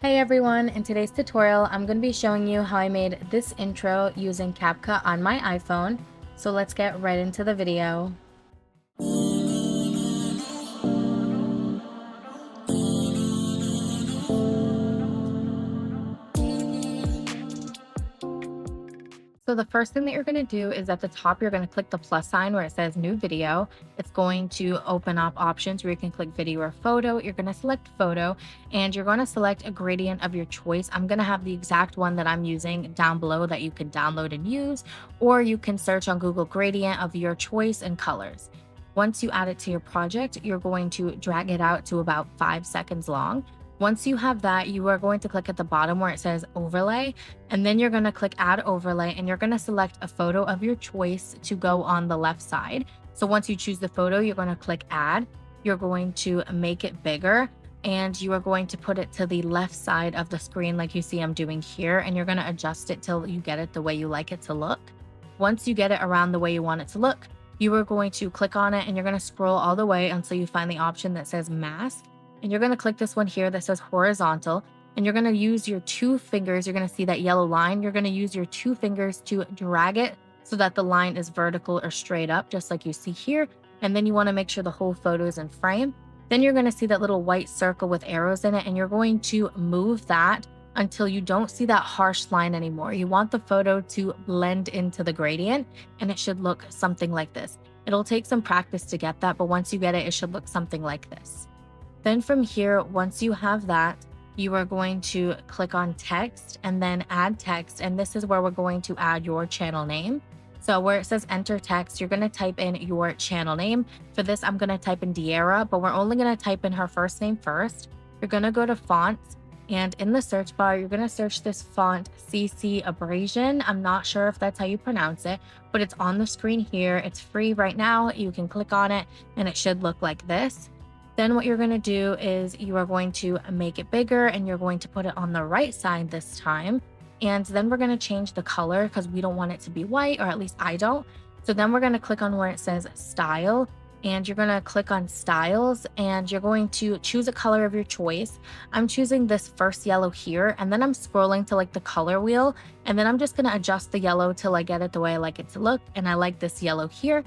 Hey everyone, in today's tutorial, I'm going to be showing you how I made this intro using Capcut on my iPhone. So let's get right into the video. So the first thing that you're going to do is at the top, you're going to click the plus sign where it says new video. It's going to open up options where you can click video or photo. You're going to select photo and you're going to select a gradient of your choice. I'm going to have the exact one that I'm using down below that you can download and use, or you can search on Google gradient of your choice and colors. Once you add it to your project, you're going to drag it out to about 5 seconds long. Once you have that, you are going to click at the bottom where it says overlay, and then you're going to click add overlay and you're going to select a photo of your choice to go on the left side. So once you choose the photo, you're going to click add. You're going to make it bigger and you are going to put it to the left side of the screen like you see I'm doing here, and you're going to adjust it till you get it the way you like it to look. Once you get it around the way you want it to look, you are going to click on it and you're going to scroll all the way until you find the option that says mask. And you're going to click this one here that says horizontal, and you're going to use your 2 fingers. You're going to see that yellow line. You're going to use your 2 fingers to drag it so that the line is vertical or straight up, just like you see here. And then you want to make sure the whole photo is in frame. Then you're going to see that little white circle with arrows in it, and you're going to move that until you don't see that harsh line anymore. You want the photo to blend into the gradient, and it should look something like this. It'll take some practice to get that, but once you get it, it should look something like this. Then from here, once you have that, you are going to click on text and then add text. And this is where we're going to add your channel name. So where it says enter text, you're going to type in your channel name. For this, I'm going to type in 𝐬𝐬, but we're only going to type in her first name first. You're going to go to fonts, and in the search bar, you're going to search this font CC-ABRASION. I'm not sure if that's how you pronounce it, but it's on the screen here. It's free right now. You can click on it and it should look like this. Then what you're going to do is you are going to make it bigger and you're going to put it on the right side this time. And then we're going to change the color because we don't want it to be white, or at least I don't. So then we're going to click on where it says style, and you're going to click on styles and you're going to choose a color of your choice. I'm choosing this first yellow here, and then I'm scrolling to like the color wheel, and then I'm just going to adjust the yellow till I get it the way I like it to look. And I like this yellow here.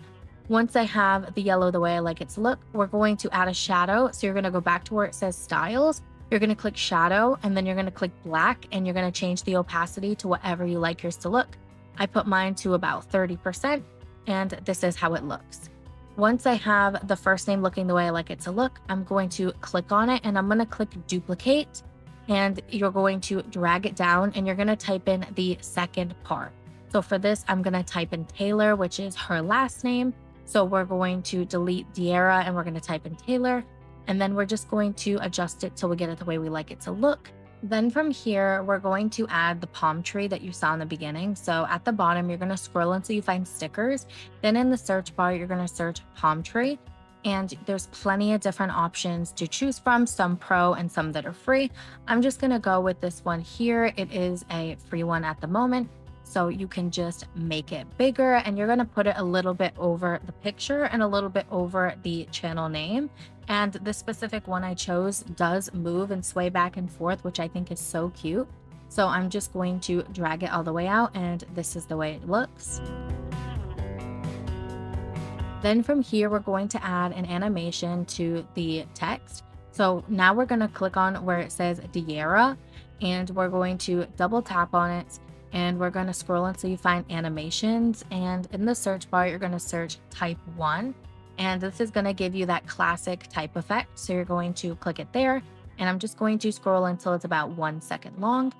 Once I have the yellow the way I like it to look, we're going to add a shadow. So you're going to go back to where it says styles. You're going to click shadow, and then you're going to click black, and you're going to change the opacity to whatever you like yours to look. I put mine to about 30%, and this is how it looks. Once I have the first name looking the way I like it to look, I'm going to click on it and I'm going to click duplicate, and you're going to drag it down and you're going to type in the second part. So for this, I'm going to type in Taylor, which is her last name. So we're going to delete 𝐬𝐬 and we're going to type in Taylor, and then we're just going to adjust it till we get it the way we like it to look. Then from here, we're going to add the palm tree that you saw in the beginning. So at the bottom, you're going to scroll until you find stickers. Then in the search bar, you're going to search palm tree, and there's plenty of different options to choose from, some pro and some that are free. I'm just going to go with this one here. It is a free one at the moment. So you can just make it bigger, and you're going to put it a little bit over the picture and a little bit over the channel name. And the specific one I chose does move and sway back and forth, which I think is so cute. So I'm just going to drag it all the way out, and this is the way it looks. Then from here, we're going to add an animation to the text. So now we're going to click on where it says 𝐬𝐬, and we're going to double tap on it. And we're going to scroll until you find animations, and in the search bar you're going to search type 1, and this is going to give you that classic type effect. So you're going to click it there, and I'm just going to scroll until it's about 1 second long.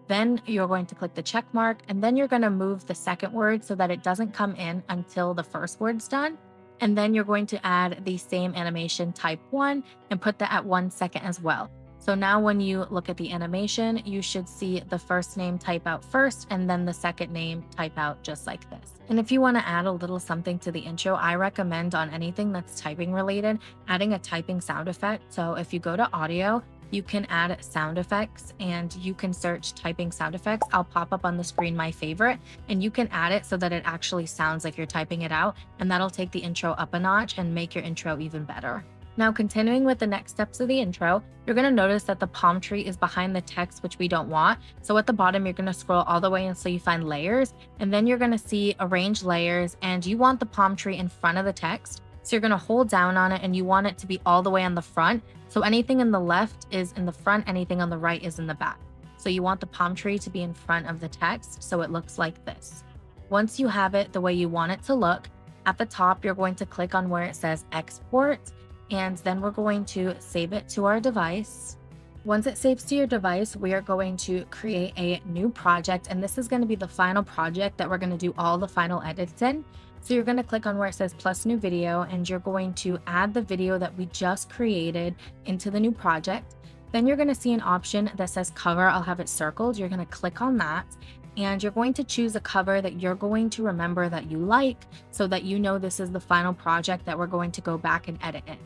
Then you're going to click the check mark, and then you're going to move the second word so that it doesn't come in until the first word's done. And then you're going to add the same animation type 1 and put that at 1 second as well. So now when you look at the animation, you should see the first name type out first and then the second name type out just like this. And if you want to add a little something to the intro, I recommend on anything that's typing related, adding a typing sound effect. So if you go to audio, you can add sound effects and you can search typing sound effects. I'll pop up on the screen my favorite, and you can add it so that it actually sounds like you're typing it out, and that'll take the intro up a notch and make your intro even better. Now, continuing with the next steps of the intro, you're going to notice that the palm tree is behind the text, which we don't want. So at the bottom, you're going to scroll all the way until you find layers, and then you're going to see arrange layers, and you want the palm tree in front of the text. So you're going to hold down on it, and you want it to be all the way on the front. So anything in the left is in the front, anything on the right is in the back. So you want the palm tree to be in front of the text, so it looks like this. Once you have it the way you want it to look, at the top, you're going to click on where it says export, and then we're going to save it to our device. Once it saves to your device, we are going to create a new project, and this is going to be the final project that we're going to do all the final edits in. So you're going to click on where it says plus new video, and you're going to add the video that we just created into the new project. Then you're going to see an option that says cover. I'll have it circled. You're going to click on that, and you're going to choose a cover that you're going to remember that you like, so that you know this is the final project that we're going to go back and edit in.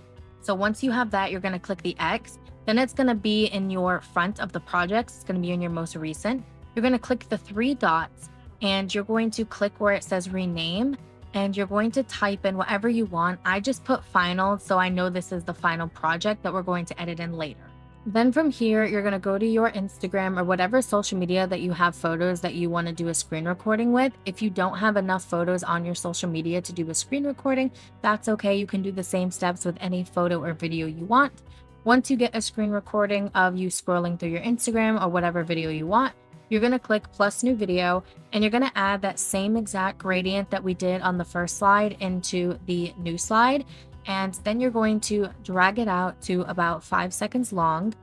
So once you have that, you're going to click the X. Then it's going to be in your front of the projects. It's going to be in your most recent. You're going to click the three dots, and you're going to click where it says rename, and you're going to type in whatever you want. I just put final, so I know this is the final project that we're going to edit in later. Then from here, you're going to go to your Instagram or whatever social media that you have photos that you want to do a screen recording with. If you don't have enough photos on your social media to do a screen recording, that's okay. You can do the same steps with any photo or video you want. Once you get a screen recording of you scrolling through your Instagram or whatever video you want, you're going to click plus new video, and you're going to add that same exact gradient that we did on the first slide into the new slide. And then you're going to drag it out to about 5 seconds long.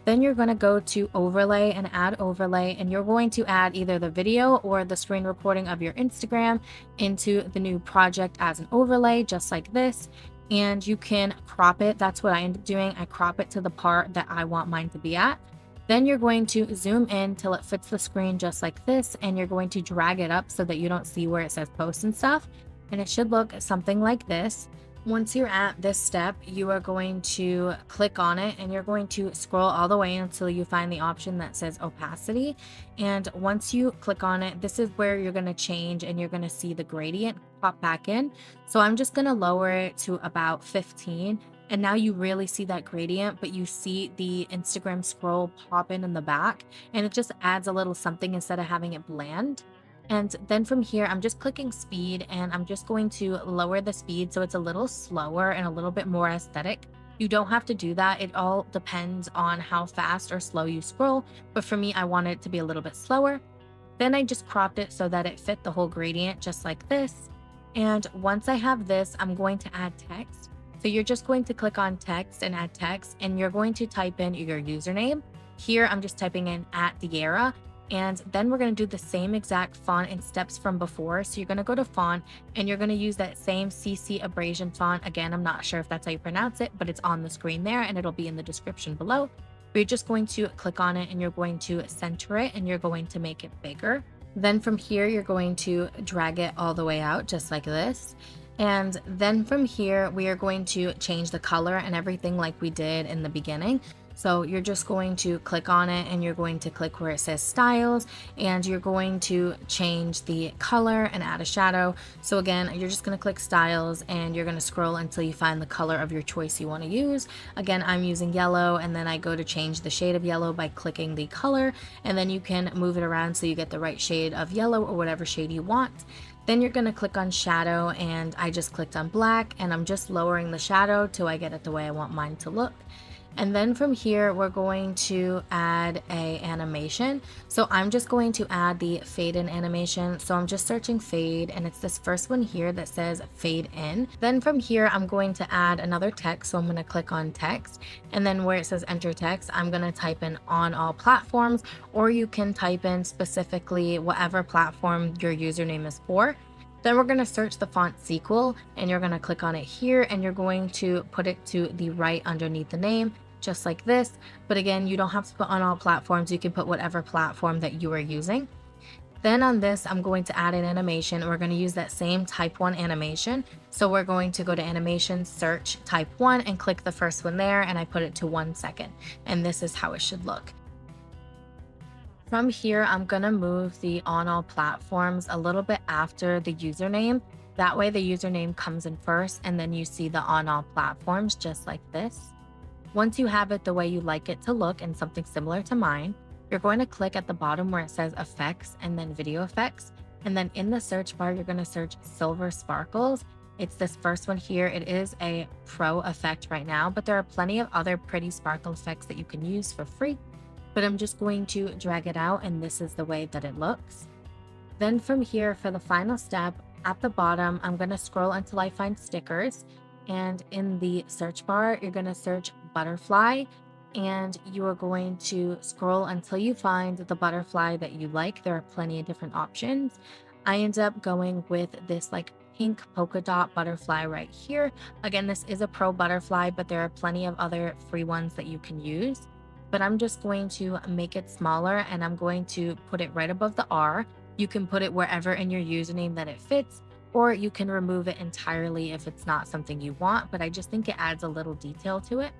Then you're going to go to overlay and add overlay, and you're going to add either the video or the screen recording of your Instagram into the new project as an overlay, just like this. And you can crop it. That's what I end up doing. I crop it to the part that I want mine to be at. Then you're going to zoom in till it fits the screen just like this, and you're going to drag it up so that you don't see where it says post and stuff. And it should look something like this. Once you're at this step, you are going to click on it, and you're going to scroll all the way until you find the option that says opacity. And once you click on it, this is where you're going to change, and you're going to see the gradient pop back in. So I'm just going to lower it to about 15. And now you really see that gradient, but you see the Instagram scroll pop in the back, and it just adds a little something instead of having it bland. And then from here, I'm just clicking speed, and I'm just going to lower the speed so it's a little slower and a little bit more aesthetic. You don't have to do that. It all depends on how fast or slow you scroll. But for me, I want it to be a little bit slower. Then I just cropped it so that it fit the whole gradient just like this. And once I have this, I'm going to add text. So you're just going to click on text and add text, and you're going to type in your username. Here, I'm just typing in @𝐬𝐬. And then we're going to do the same exact font and steps from before. So you're going to go to font, and you're going to use that same CC-ABRASION font. Again, I'm not sure if that's how you pronounce it, but it's on the screen there, and it'll be in the description below. But you're just going to click on it, and you're going to center it, and you're going to make it bigger. Then from here, you're going to drag it all the way out just like this. And then from here, we are going to change the color and everything like we did in the beginning. So you're just going to click on it, and you're going to click where it says styles, and you're going to change the color and add a shadow. So again, you're just going to click styles, and you're going to scroll until you find the color of your choice you want to use. Again, I'm using yellow, and then I go to change the shade of yellow by clicking the color, and then you can move it around so you get the right shade of yellow or whatever shade you want. Then you're going to click on shadow, and I just clicked on black, and I'm just lowering the shadow till I get it the way I want mine to look. And then from here, we're going to add a animation. So I'm just going to add the fade in animation. So I'm just searching fade, and it's this first one here that says fade in. Then from here, I'm going to add another text. So I'm going to click on text, and then where it says enter text, I'm going to type in on all platforms, or you can type in specifically whatever platform your username is for. Then we're going to search the font 𝐬𝐴𝐽, and you're going to click on it here, and you're going to put it to the right underneath the name, just like this. But again, you don't have to put on all platforms. You can put whatever platform that you are using. Then on this, I'm going to add an animation. We're going to use that same type 1 animation. So we're going to go to animation, search type 1, and click the first one there, and I put it to 1 second. And this is how it should look. From here, I'm going to move the on all platforms a little bit after the username. That way the username comes in first and then you see the on all platforms just like this. Once you have it the way you like it to look and something similar to mine, you're going to click at the bottom where it says effects and then video effects. And then in the search bar, you're going to search silver sparkles. It's this first one here. It is a pro effect right now, but there are plenty of other pretty sparkle effects that you can use for free. But I'm just going to drag it out and this is the way that it looks. Then from here for the final step, at the bottom, I'm going to scroll until I find stickers. And in the search bar, you're going to search butterfly and you are going to scroll until you find the butterfly that you like. There are plenty of different options. I ended up going with this like pink polka dot butterfly right here. Again, this is a pro butterfly, but there are plenty of other free ones that you can use. But I'm just going to make it smaller and I'm going to put it right above the R. You can put it wherever in your username that it fits, or you can remove it entirely if it's not something you want, but I just think it adds a little detail to it.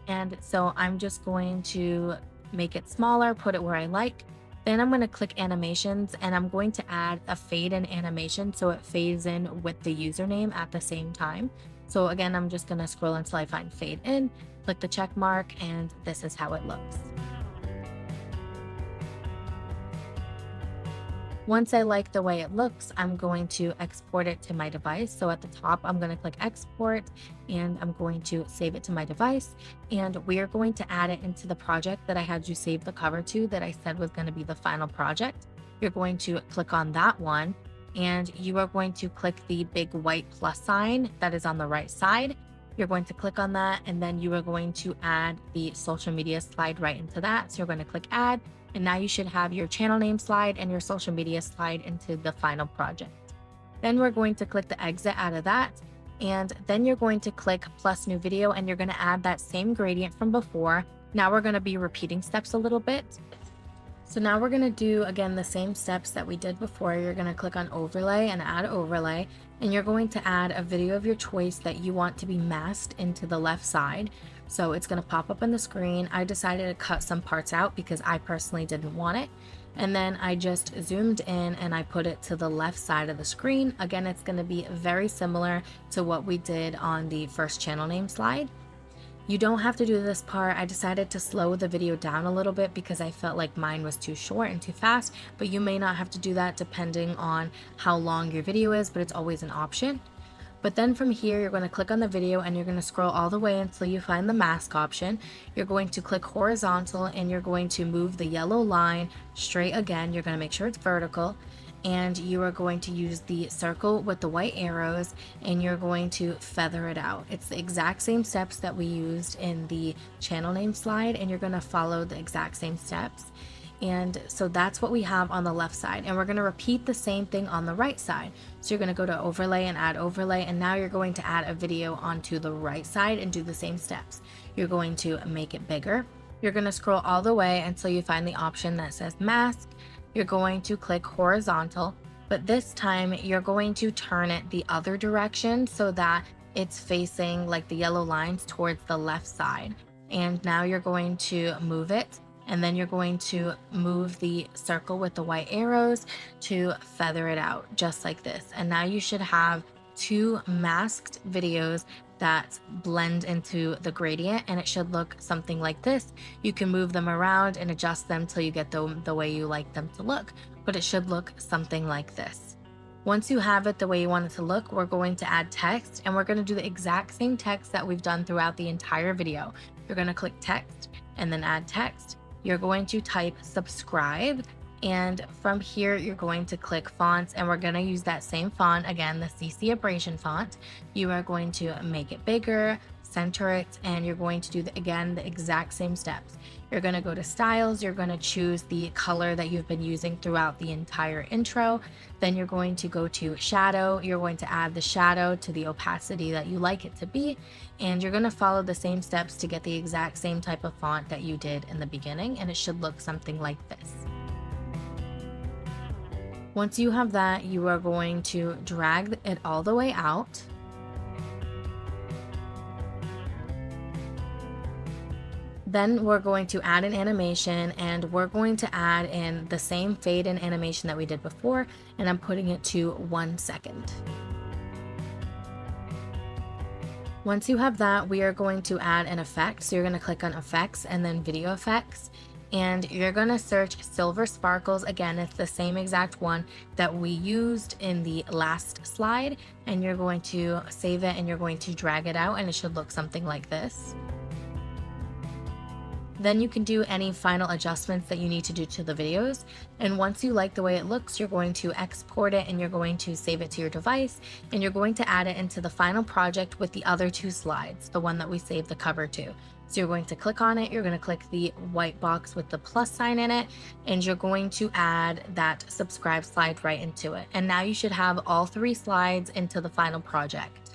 And so I'm just going to make it smaller, put it where I like. Then I'm going to click animations and I'm going to add a fade in animation so it fades in with the username at the same time. So again, I'm just going to scroll until I find fade in, click the check mark, and this is how it looks. Once I like the way it looks, I'm going to export it to my device. So at the top, I'm going to click export and I'm going to save it to my device. And we are going to add it into the project that I had you save the cover to that I said was going to be the final project. You're going to click on that one and you are going to click the big white plus sign that is on the right side. You're going to click on that and then you are going to add the social media slide right into that. So you're going to click add. And now you should have your channel name slide and your social media slide into the final project. Then we're going to click the exit out of that. And then you're going to click plus new video and you're going to add that same gradient from before. Now we're going to be repeating steps a little bit. So now we're going to do again the same steps that we did before. You're going to click on overlay and add overlay. And you're going to add a video of your choice that you want to be masked into the left side. So it's going to pop up on the screen. I decided to cut some parts out because I personally didn't want it. And then I just zoomed in and I put it to the left side of the screen. Again, it's going to be very similar to what we did on the first channel name slide. You don't have to do this part. I decided to slow the video down a little bit because I felt like mine was too short and too fast, but you may not have to do that depending on how long your video is, but it's always an option. But then from here, you're going to click on the video and you're going to scroll all the way until you find the mask option. You're going to click horizontal and you're going to move the yellow line straight again. You're going to make sure it's vertical. And you are going to use the circle with the white arrows and you're going to feather it out. It's the exact same steps that we used in the channel name slide and you're going to follow the exact same steps. And so that's what we have on the left side. And we're going to repeat the same thing on the right side. So you're going to go to overlay and add overlay. And now you're going to add a video onto the right side and do the same steps. You're going to make it bigger. You're going to scroll all the way until you find the option that says mask. You're going to click horizontal, but this time you're going to turn it the other direction so that it's facing like the yellow lines towards the left side. And now you're going to move it. And then you're going to move the circle with the white arrows to feather it out just like this. And now you should have two masked videos that blend into the gradient and it should look something like this. You can move them around and adjust them till you get the way you like them to look, but it should look something like this. Once you have it the way you want it to look, we're going to add text and we're going to do the exact same text that we've done throughout the entire video. You're going to click text and then add text. You're going to type subscribe and from here you're going to click fonts and we're going to use that same font again, the CC-ABRASION font. You are going to make it bigger, center it, and you're going to do the exact same steps. You're going to go to styles, you're going to choose the color that you've been using throughout the entire intro. Then you're going to go to shadow, you're going to add the shadow to the opacity that you like it to be, and you're going to follow the same steps to get the exact same type of font that you did in the beginning, and it should look something like this. Once you have that, you are going to drag it all the way out. Then we're going to add an animation and we're going to add in the same fade in animation that we did before, and I'm putting it to 1 second. Once you have that, we are going to add an effect. So you're going to click on effects and then video effects. And you're going to search silver sparkles. Again, it's the same exact one that we used in the last slide. And you're going to save it and you're going to drag it out, and it should look something like this. Then you can do any final adjustments that you need to do to the videos. And once you like the way it looks, you're going to export it and you're going to save it to your device, and you're going to add it into the final project with the other two slides, the one that we saved the cover to. So you're going to click on it, you're going to click the white box with the plus sign in it, and you're going to add that subscribe slide right into it. And now you should have all three slides into the final project.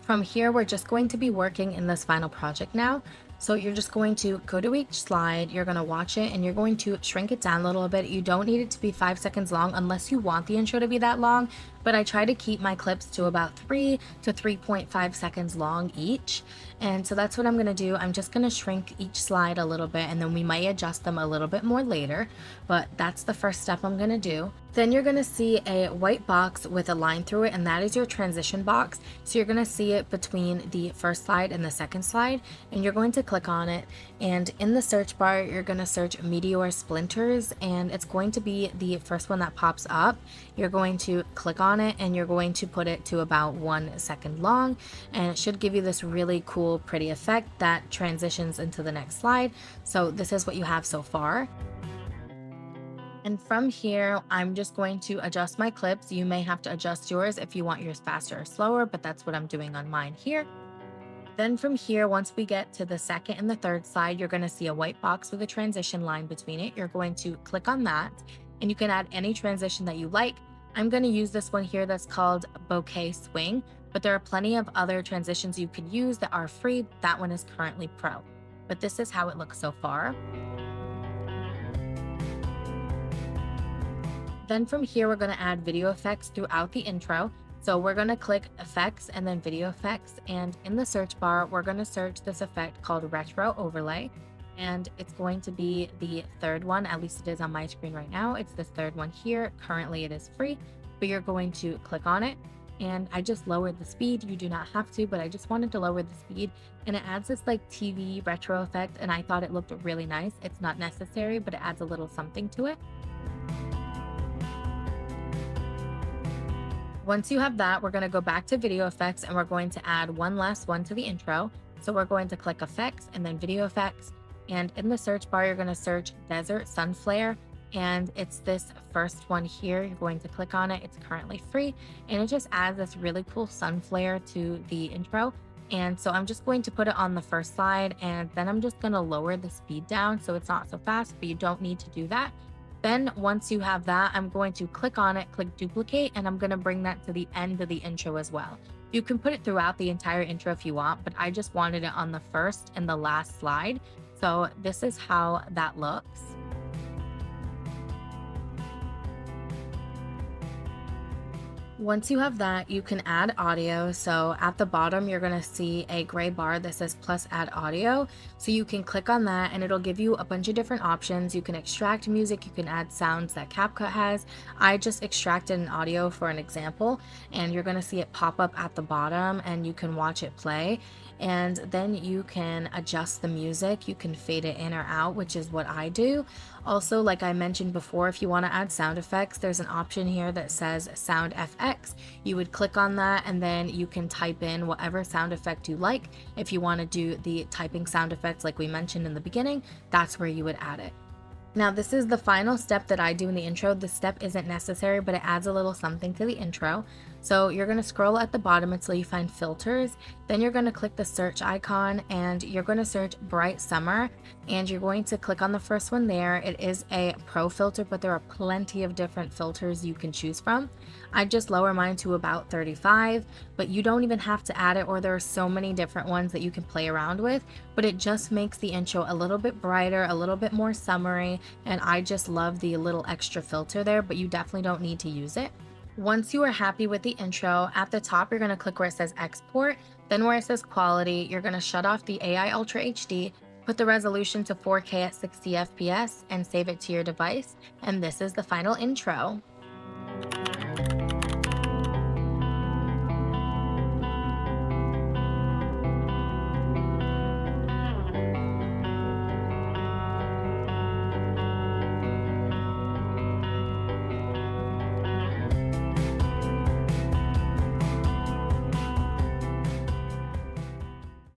From here, we're just going to be working in this final project now. So you're just going to go to each slide, you're going to watch it, and you're going to shrink it down a little bit. You don't need it to be 5 seconds long unless you want the intro to be that long, but I try to keep my clips to about 3 to 3.5 seconds long each. And so that's what I'm going to do. I'm just going to shrink each slide a little bit, and then we might adjust them a little bit more later, but that's the first step I'm going to do. Then you're going to see a white box with a line through it, and that is your transition box. So you're going to see it between the first slide and the second slide, and you're going to click on it, and in the search bar you're going to search meteor splinters, and it's going to be the first one that pops up. You're going to click on it and you're going to put it to about 1 second long, and it should give you this really cool pretty effect that transitions into the next slide. So this is what you have so far. And from here, I'm just going to adjust my clips. You may have to adjust yours if you want yours faster or slower, but that's what I'm doing on mine here. Then from here, once we get to the second and the third slide, you're going to see a white box with a transition line between it. You're going to click on that, and you can add any transition that you like. I'm going to use this one here that's called Bouquet Swing, but there are plenty of other transitions you could use that are free. That one is currently pro, but this is how it looks so far. Then from here, we're going to add video effects throughout the intro. So we're going to click effects and then video effects. And in the search bar, we're going to search this effect called retro overlay. And it's going to be the third one, at least it is on my screen right now. It's this third one here. Currently it is free, but you're going to click on it. And I just lowered the speed. You do not have to, but I just wanted to lower the speed. And it adds this like TV retro effect. And I thought it looked really nice. It's not necessary, but it adds a little something to it. Once you have that, we're going to go back to video effects and we're going to add one last one to the intro. So we're going to click effects and then video effects. And in the search bar, you're going to search desert sun flare. And it's this first one here. You're going to click on it. It's currently free. And it just adds this really cool sun flare to the intro. And so I'm just going to put it on the first slide, and then I'm just going to lower the speed down so it's not so fast, but you don't need to do that. Then once you have that, I'm going to click on it, click duplicate, and I'm going to bring that to the end of the intro as well. You can put it throughout the entire intro if you want, but I just wanted it on the first and the last slide. So this is how that looks. Once you have that, you can add audio. So at the bottom, you're going to see a gray bar that says plus add audio. So you can click on that and it'll give you a bunch of different options. You can extract music, you can add sounds that Capcut has. I just extracted an audio for an example, and you're going to see it pop up at the bottom and you can watch it play. And then you can adjust the music. You can fade it in or out, which is what I do. Also, like I mentioned before, if you want to add sound effects, there's an option here that says Sound FX. You would click on that and then you can type in whatever sound effect you like. If you want to do the typing sound effects like we mentioned in the beginning, that's where you would add it. Now, this is the final step that I do in the intro. This step isn't necessary, but it adds a little something to the intro. So you're going to scroll at the bottom until you find filters. Then you're going to click the search icon and you're going to search bright summer, and you're going to click on the first one there. It is a pro filter, but there are plenty of different filters you can choose from. I just lower mine to about 35, but you don't even have to add it, or there are so many different ones that you can play around with, but it just makes the intro a little bit brighter, a little bit more summery, and I just love the little extra filter there, but you definitely don't need to use it. Once you are happy with the intro, at the top, you're going to click where it says export. Then where it says quality, you're going to shut off the AI Ultra HD, put the resolution to 4K at 60 FPS, and save it to your device. And this is the final intro.